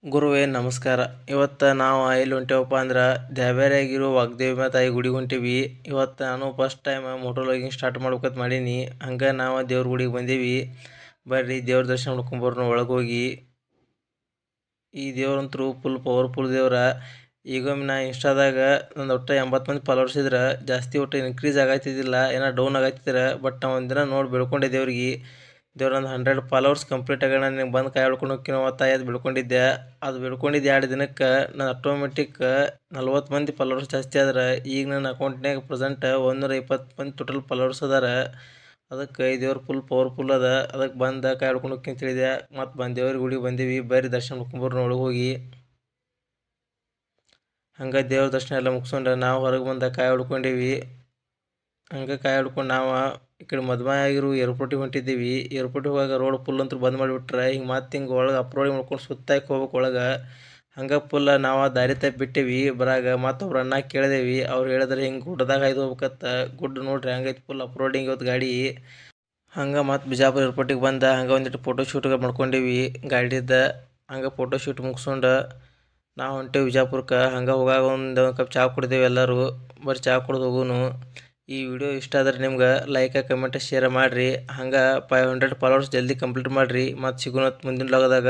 ಗುರುವೇ ನಮಸ್ಕಾರ. ಇವತ್ತು ನಾವು ಎಲ್ಲಿ ಹೊಂಟೇವಪ್ಪ ಅಂದ್ರೆ ದ್ಯಾಬೇರಿಯಾಗಿರೋ ವಾಗ್ದೇವಿ ತಾಯಿ ಗುಡಿಗೆ ಹೊಂಟೀವಿ. ಇವತ್ತು ನಾನು first time moto vlogging start ಮಾಡ್ಬೇಕಂತ ಮಾಡೀನಿ. ಹಂಗೆ ನಾವು ದೇವ್ರ ಗುಡಿಗೆ ಬಂದೀವಿ. ಬರ್ರಿ ದೇವ್ರ ದರ್ಶನ ಮಾಡ್ಕೊಂಬರೋಣ ಒಳಗೆ ಹೋಗಿ. ಈ ದೇವ್ರಂತರೂ ಫುಲ್ ಪವರ್ಫುಲ್ ದೇವ್ರ. ಈಗೊಮ್ಮೆ ನಾ ಇನ್ಸ್ಟಾದಾಗ ನಂದು ಒಟ್ಟು 80 ಮಂದಿ ಫಾಲೋವರ್ಸ್ ಇದ್ರೆ ಜಾಸ್ತಿ ಒಟ್ಟು ಇನ್ಕ್ರೀಸ್ ಆಗತ್ತಿದ್ದಿಲ್ಲ, ಏನೋ ಡೌನ್ ಆಗತ್ತಿದ್ರೆ. ಬಟ್ ನಾವು ಒಂದಿನ ನೋಡಿ ಬೆಳ್ಕೊಂಡೆ ದೇವ್ರಿಗೆ. ದೇವ್ರೊಂದು 100 ಫಾಲೋವರ್ಸ್ ಕಂಪ್ಲೀಟ್ ಆಗೋಣ ನಿನಗೆ ಬಂದು ಕೈ ಹಿಡ್ಕೊಂಡು ಹೋಗ್ತೀನೋ ತಾಯಿ ಅದು ಬೆಳ್ಕೊಂಡಿದ್ದೆ. ಅದು ಬೆಳ್ಕೊಂಡಿದ್ದು 2 ದಿನಕ್ಕೆ ನಾನು ಆಟೋಮೆಟಿಕ್ 40 ಮಂದಿ ಫಾಲೋವರ್ಸ್ ಜಾಸ್ತಿ ಆದ್ರೆ. ಈಗ ನನ್ನ ಅಕೌಂಟ್ನಾಗ ಪ್ರೆಸೆಂಟ್ 120 ಮಂದಿ ಟೋಟಲ್ ಫಾಲೋವರ್ಸ್ ಅದಾರ. ಅದಕ್ಕೆ ಈ ದೇವ್ರು ಫುಲ್ ಪವರ್ಫುಲ್ ಅದ. ಅದಕ್ಕೆ ಬಂದು ಕೈ ಹಿಡ್ಕೊಂಡು ಹೋಗ್ತೀನಿ ಅಂತ ಹೇಳಿದೆ. ಮತ್ತು ದೇವ್ರ ಗುಡಿಗೆ ಬಂದೀವಿ. ಬೇರೆ ದರ್ಶನ ಮಾಡ್ಕೊಂಬರ್ರಿ ಒಳಗೆ ಹೋಗಿ. ಹಂಗೆ ದೇವ್ರ ದರ್ಶನ ಎಲ್ಲ ಮುಗಿಸ್ಕೊಂಡು ನಾವು ಹೊರಗೆ ಬಂದು ಕೈ ಹಿಡ್ಕೊಂಡೀವಿ. ಹಂಗೆ ಕೈ ಹಿಡ್ಕೊಂಡು ನಾವು ಈ ಕಡೆ ಮದುವೆಯಾಗಿರೋ ಏರ್ಪೋರ್ಟಿಗೆ ಹೊಂಟಿದ್ದೀವಿ. ಏರ್ಪೋರ್ಟಿಗೆ ಹೋಗಾಗ ರೋಡ್ ಫುಲ್ ಅಂತೂ ಬಂದ್ ಮಾಡಿಬಿಟ್ರೆ. ಹಿಂಗೆ ಮತ್ತೆ ಹಿಂಗೆ ಒಳಗೆ ಅಪ್ರೋಡಿ ಮಾಡ್ಕೊಂಡು ಸುತ್ತಾಕಿ ಹೋಗ್ಬೇಕು ಒಳಗೆ. ಹಂಗೆ ಫುಲ್ ನಾವು ದಾರಿ ತಪ್ಪಿ ಬಿಟ್ಟೀವಿ ಬರಾಗ. ಮತ್ತೊಬ್ರು ಅಣ್ಣ ಕೇಳಿದೇವಿ, ಅವ್ರು ಹೇಳಿದ್ರೆ ಹಿಂಗೆ ಗುಡ್ಡದಾಗ ಹಾಯ್ದು ಹೋಗ್ಬೇಕತ್ತ. ಗುಡ್ಡ ನೋಡ್ರಿ ಹಂಗೈತೆ ಫುಲ್ ಅಪ್ರೋಡಿಂಗ್ ಇವತ್ತು ಗಾಡಿ. ಹಂಗೆ ಮತ್ತು ಬಿಜಾಪುರ ಏರ್ಪೋರ್ಟಿಗೆ ಬಂದು ಹಂಗೆ ಒಂದಿಟ್ಟು ಫೋಟೋ ಶೂಟ್ಗೆ ಮಾಡ್ಕೊಂಡೀವಿ ಗಾಡಿದ. ಹಂಗೆ ಫೋಟೋ ಶೂಟ್ ಮುಗಿಸ್ಕೊಂಡು ನಾವು ಹೊಂಟೇವಿ ವಿಜಾಪುರಕ್ಕೆ. ಹಂಗೆ ಹೋಗಾಗ ಒಂದು ಕಪ್ ಚಹಾ ಕುಡಿದೇವೆ ಎಲ್ಲರೂ. ಬರ್ರಿ ಚಹಾ ಕುಡ್ದು ಹೋಗೋನು. ಈ ವಿಡಿಯೋ ಇಷ್ಟ ಆದ್ರೆ ನಿಮ್ಗೆ ಲೈಕ್ ಕಮೆಂಟ್ ಶೇರ್ ಮಾಡಿರಿ. ಹಂಗೆ 500 ಫಾಲೋವರ್ಸ್ ಜಲ್ದಿ ಕಂಪ್ಲೀಟ್ ಮಾಡಿರಿ. ಮತ್ತು ಸಿಗೋಣ ಮುಂದಿನ ಲಾಗದಾಗ.